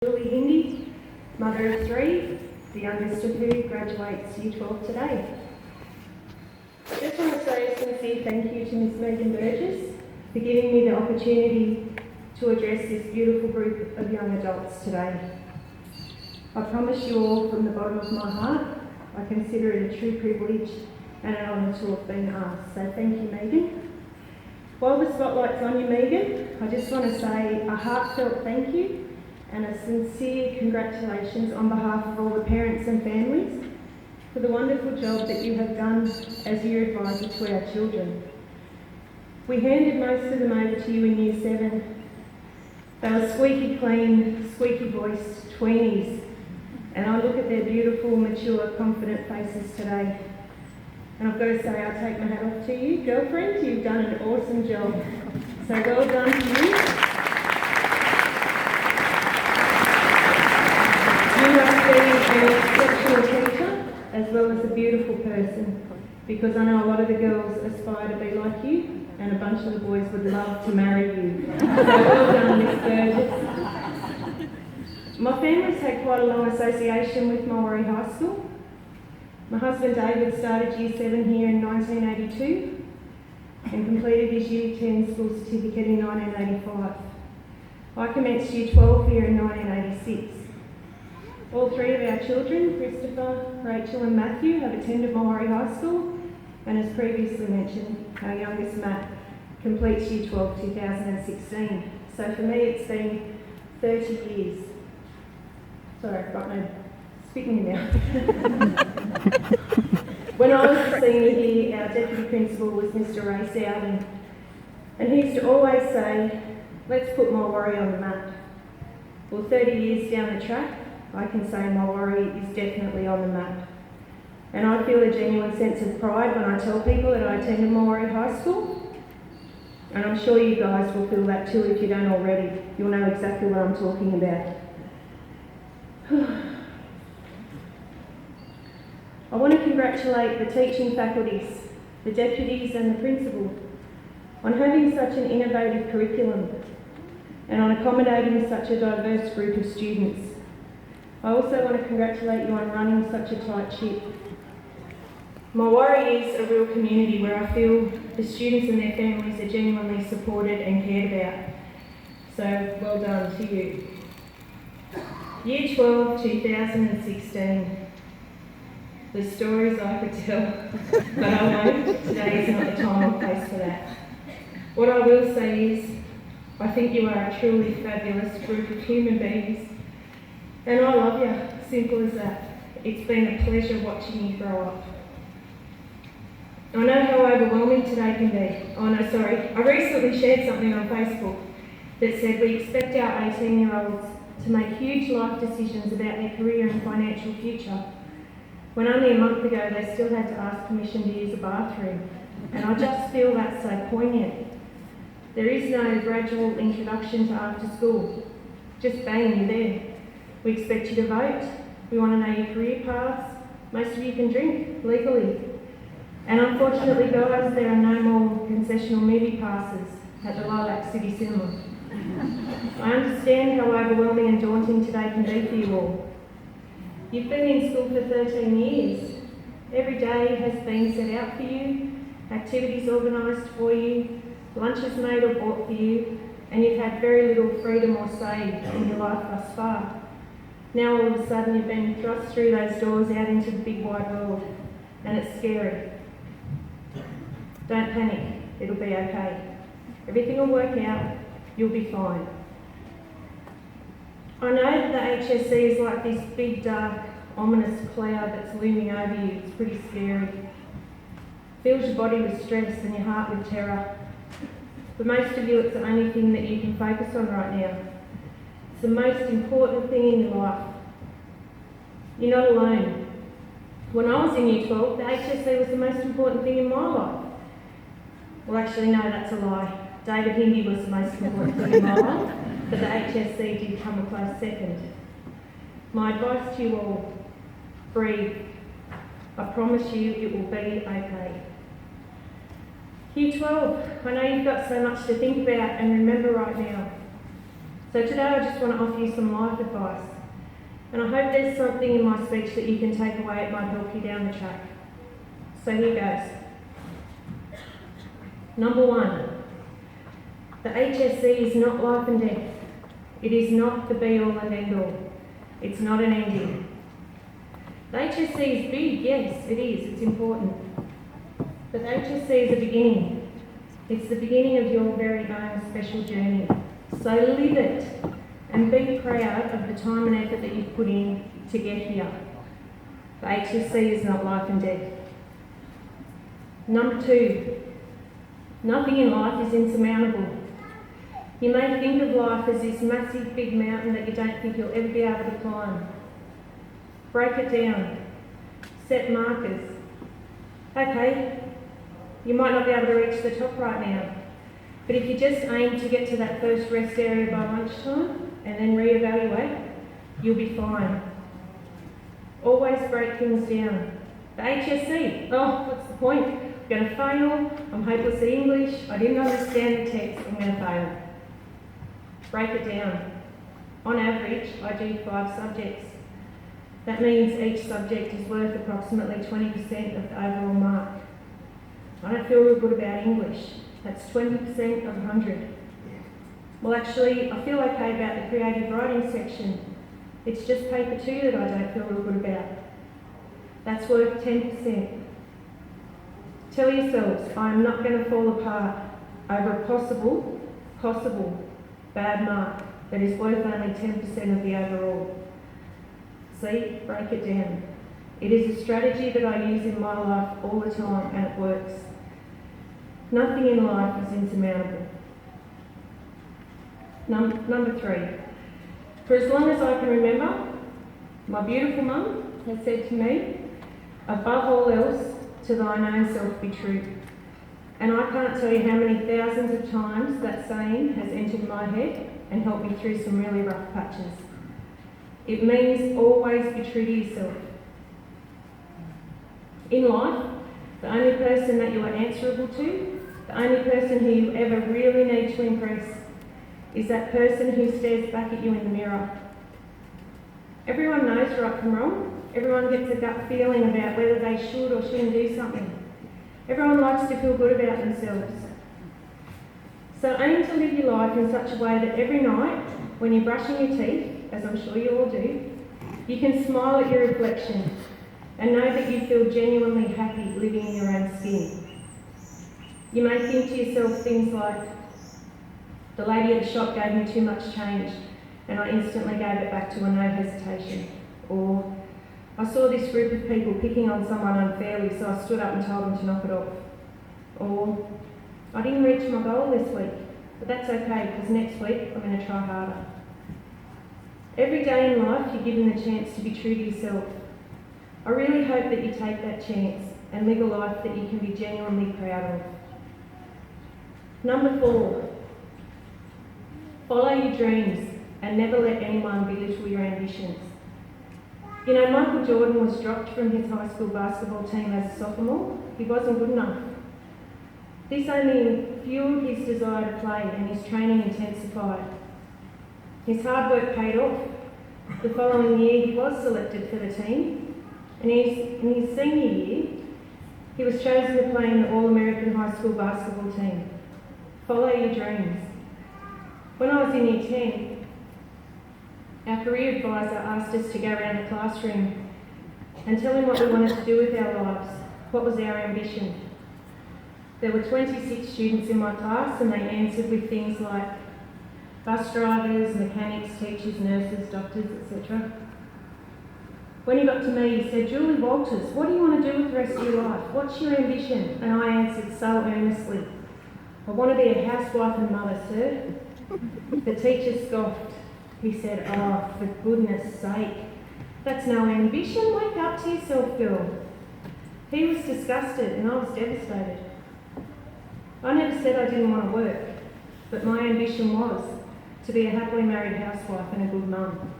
Mulwarree Hindi, mother of three, the youngest of who graduates Year 12 today. I just want to say a sincere thank you to Miss Megan Burgess for giving me the opportunity to address this beautiful group of young adults today. I promise you all from the bottom of my heart, I consider it a true privilege and an honour to have been asked, so thank you, Megan. While the spotlight's on you, Megan, I just want to say a heartfelt thank you and a sincere congratulations on behalf of all the parents and families for the wonderful job that you have done as year advisor to our children. We handed most of them over to you in Year 7. They were squeaky clean, squeaky voiced tweenies, and I look at their beautiful, mature, confident faces today. And I've got to say, I take my hat off to you, girlfriend. You've done an awesome job. So well done to you. You must be an exceptional teacher as well as a beautiful person, because I know a lot of the girls aspire to be like you, and a bunch of the boys would love to marry you. So well done, Miss Burgess. My family's had quite a long association with Mulwarree High School. My husband David started Year 7 here in 1982 and completed his Year 10 school certificate in 1985. I commenced Year 12 here in 1986. All three of our children, Christopher, Rachel and Matthew, have attended Mulwarree High School, and as previously mentioned, our youngest Matt completes Year 12 2016. So for me it's been 30 years. Sorry, I've got no spitting in my mouth. When I was a senior here, our deputy principal was Mr. Ray Sowden, and he used to always say, let's put Mulwarree on the map. Well, 30 years down the track, I can say Mulwarree is definitely on the map. And I feel a genuine sense of pride when I tell people that I attended Mulwarree High School. And I'm sure you guys will feel that too if you don't already. You'll know exactly what I'm talking about. I want to congratulate the teaching faculties, the deputies and the principal on having such an innovative curriculum and on accommodating such a diverse group of students. I also want to congratulate you on running such a tight ship. Mulwarree is a real community where I feel the students and their families are genuinely supported and cared about. So well done to you. Year 12, 2016. The stories I could tell, but I won't. Today is not the time or place for that. What I will say is, I think you are a truly fabulous group of human beings. And I love you, simple as that. It's been a pleasure watching you grow up. I know how overwhelming today can be. Oh no, sorry. I recently shared something on Facebook that said we expect our 18-year-olds to make huge life decisions about their career and financial future, when only a month ago they still had to ask permission to use a bathroom. And I just feel that's so poignant. There is no gradual introduction to after school. Just bang, you're there. We expect you to vote. We want to know your career paths. Most of you can drink legally. And unfortunately, guys, there are no more concessional movie passes at the Lilac City Cinema. I understand how overwhelming and daunting today can be for you all. You've been in school for 13 years. Every day has been set out for you, activities organised for you, lunches made or bought for you, and you've had very little freedom or say in your life thus far. Now all of a sudden you've been thrust through those doors out into the big wide world, and it's scary. Don't panic, it'll be okay. Everything will work out, you'll be fine. I know that the HSC is like this big, dark, ominous cloud that's looming over you. It's pretty scary. Fills your body with stress and your heart with terror. For most of you, it's the only thing that you can focus on right now. It's the most important thing in your life. You're not alone. When I was in Year 12, the HSC was the most important thing in my life. Well, actually, no, that's a lie. David Hindi was the most important thing in my life, but the HSC did come a close second. My advice to you all, breathe. I promise you it will be okay. Year 12, I know you've got so much to think about and remember right now. So today I just want to offer you some life advice. And I hope there's something in my speech that you can take away. It might help you down the track. So here goes. Number 1, the HSC is not life and death. It is not the be-all and end-all. It's not an ending. The HSC is big, yes, it is. It's important. But the HSC is a beginning. It's the beginning of your very own special journey. So live it and be proud of the time and effort that you've put in to get here. The HSC is not life and death. Number 2, nothing in life is insurmountable. You may think of life as this massive big mountain that you don't think you'll ever be able to climb. Break it down. Set markers. Okay, you might not be able to reach the top right now, but if you just aim to get to that first rest area by lunchtime and then reevaluate, you'll be fine. Always break things down. The HSC, oh, what's the point? I'm going to fail, I'm hopeless at English, I didn't understand the text, I'm going to fail. Break it down. On average, I do 5 subjects. That means each subject is worth approximately 20% of the overall mark. I don't feel real good about English. That's 20% of 100. Well, actually, I feel okay about the creative writing section. It's just paper 2 that I don't feel real good about. That's worth 10%. Tell yourselves, I am not going to fall apart over a possible bad mark that is worth only 10% of the overall. See, break it down. It is a strategy that I use in my life all the time and it works. Nothing in life is insurmountable. Number 3. For as long as I can remember, my beautiful mum has said to me, above all else, to thine own self be true. And I can't tell you how many thousands of times that saying has entered my head and helped me through some really rough patches. It means always be true to yourself. In life, the only person that you are answerable to, the only person who you ever really need to impress, is that person who stares back at you in the mirror. Everyone knows right from wrong. Everyone gets a gut feeling about whether they should or shouldn't do something. Everyone likes to feel good about themselves. So aim to live your life in such a way that every night, when you're brushing your teeth, as I'm sure you all do, you can smile at your reflection and know that you feel genuinely happy living in your own skin. You may think to yourself things like, the lady at the shop gave me too much change and I instantly gave it back to her, no hesitation. Or, I saw this group of people picking on someone unfairly, so I stood up and told them to knock it off. Or, I didn't reach my goal this week, but that's okay because next week I'm going to try harder. Every day in life you're given the chance to be true to yourself. I really hope that you take that chance and live a life that you can be genuinely proud of. Number 4, follow your dreams and never let anyone belittle your ambitions. You know, Michael Jordan was dropped from his high school basketball team as a sophomore. He wasn't good enough. This only fueled his desire to play and his training intensified. His hard work paid off. The following year he was selected for the team, and in his senior year he was chosen to play in the All-American High School basketball team. Follow your dreams. When I was in year 10, our career advisor asked us to go around the classroom and tell him what we wanted to do with our lives, what was our ambition. There were 26 students in my class and they answered with things like bus drivers, mechanics, teachers, nurses, doctors, etc. When he got to me, he said, Julie Walters, what do you want to do with the rest of your life? What's your ambition? And I answered so earnestly, I want to be a housewife and mother, sir. The teacher scoffed. He said, oh, for goodness sake, that's no ambition. Wake up to yourself, girl. He was disgusted and I was devastated. I never said I didn't want to work, but my ambition was to be a happily married housewife and a good mum.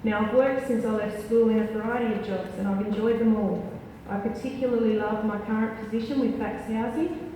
Now, I've worked since I left school in a variety of jobs and I've enjoyed them all. I particularly love my current position with Fax Housing.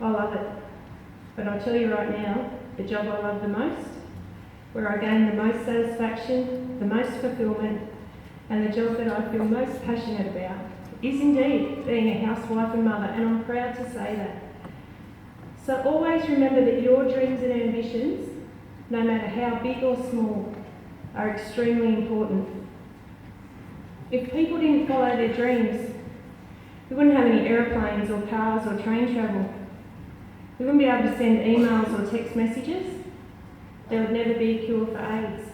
I love it. But I'll tell you right now, the job I love the most where I gain the most satisfaction, the most fulfilment, and the job that I feel most passionate about is indeed being a housewife and mother, and I'm proud to say that. So always remember that your dreams and ambitions, no matter how big or small, are extremely important. If people didn't follow their dreams, we wouldn't have any aeroplanes or cars or train travel. We wouldn't be able to send emails or text messages. There would never be a cure for AIDS.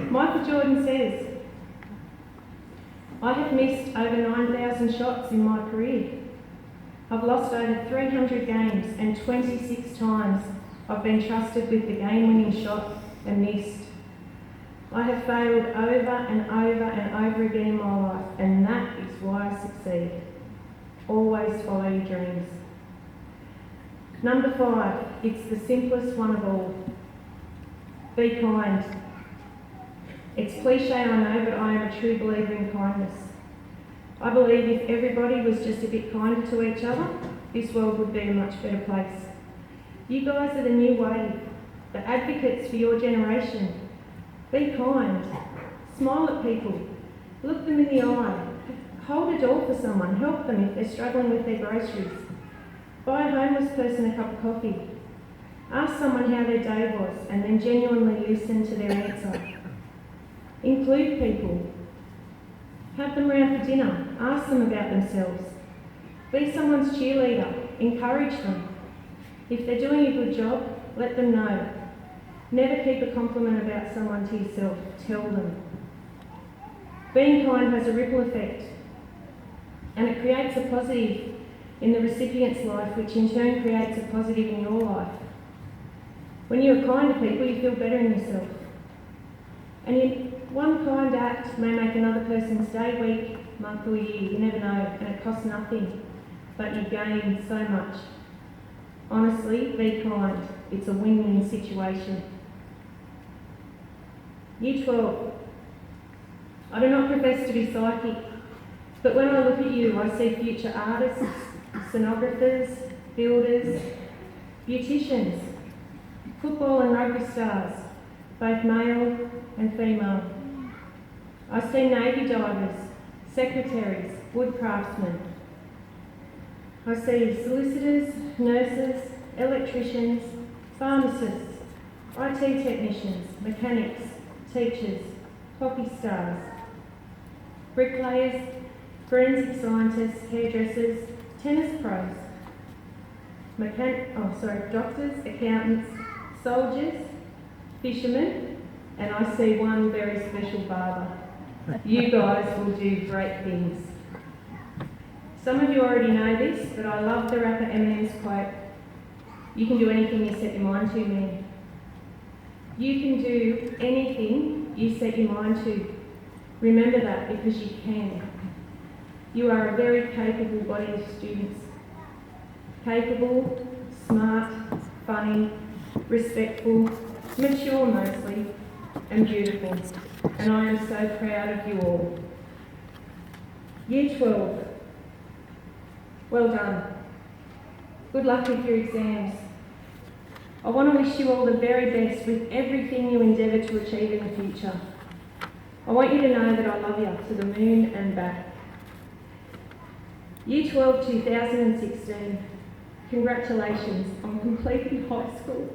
Michael Jordan says, I have missed over 9,000 shots in my career. I've lost over 300 games, and 26 times I've been trusted with the game-winning shot and missed. I have failed over and over and over again in my life, and that is why I succeed. Always follow your dreams. Number 5, it's the simplest one of all. Be kind. It's cliche, I know, but I am a true believer in kindness. I believe if everybody was just a bit kinder to each other, this world would be a much better place. You guys are the new wave, the advocates for your generation. Be kind. Smile at people. Look them in the eye. Hold a door for someone. Help them if they're struggling with their groceries. Buy a homeless person a cup of coffee. Ask someone how their day was and then genuinely listen to their answer. Include people. Have them round for dinner. Ask them about themselves. Be someone's cheerleader. Encourage them. If they're doing a good job, let them know. Never keep a compliment about someone to yourself. Tell them. Being kind has a ripple effect, and it creates a positive in the recipient's life, which in turn creates a positive in your life. When you are kind to people, you feel better in yourself. And one kind act may make another person's day, week, month or year. You never know, and it costs nothing, but you gain so much. Honestly, be kind. It's a win-win situation. Year 12. I do not profess to be psychic, but when I look at you, I see future artists, sonographers, builders, beauticians, football and rugby stars, both male and female. I see navy divers, secretaries, wood craftsmen. I see solicitors, nurses, electricians, pharmacists, IT technicians, mechanics, teachers, hockey stars, bricklayers, forensic scientists, hairdressers, tennis pros, doctors, accountants, soldiers, fishermen, and I see one very special barber. You guys will do great things. Some of you already know this, but I love the rapper Eminem's quote, "You can do anything you set your mind to, man." You can do anything you set your mind to. Remember that, because you can. You are a very capable body of students. Capable, smart, funny, respectful, mature mostly, and beautiful. And I am so proud of you all. Year 12. Well done. Good luck with your exams. I want to wish you all the very best with everything you endeavour to achieve in the future. I want you to know that I love you to the moon and back. Year 12, 2016. Congratulations on completing high school.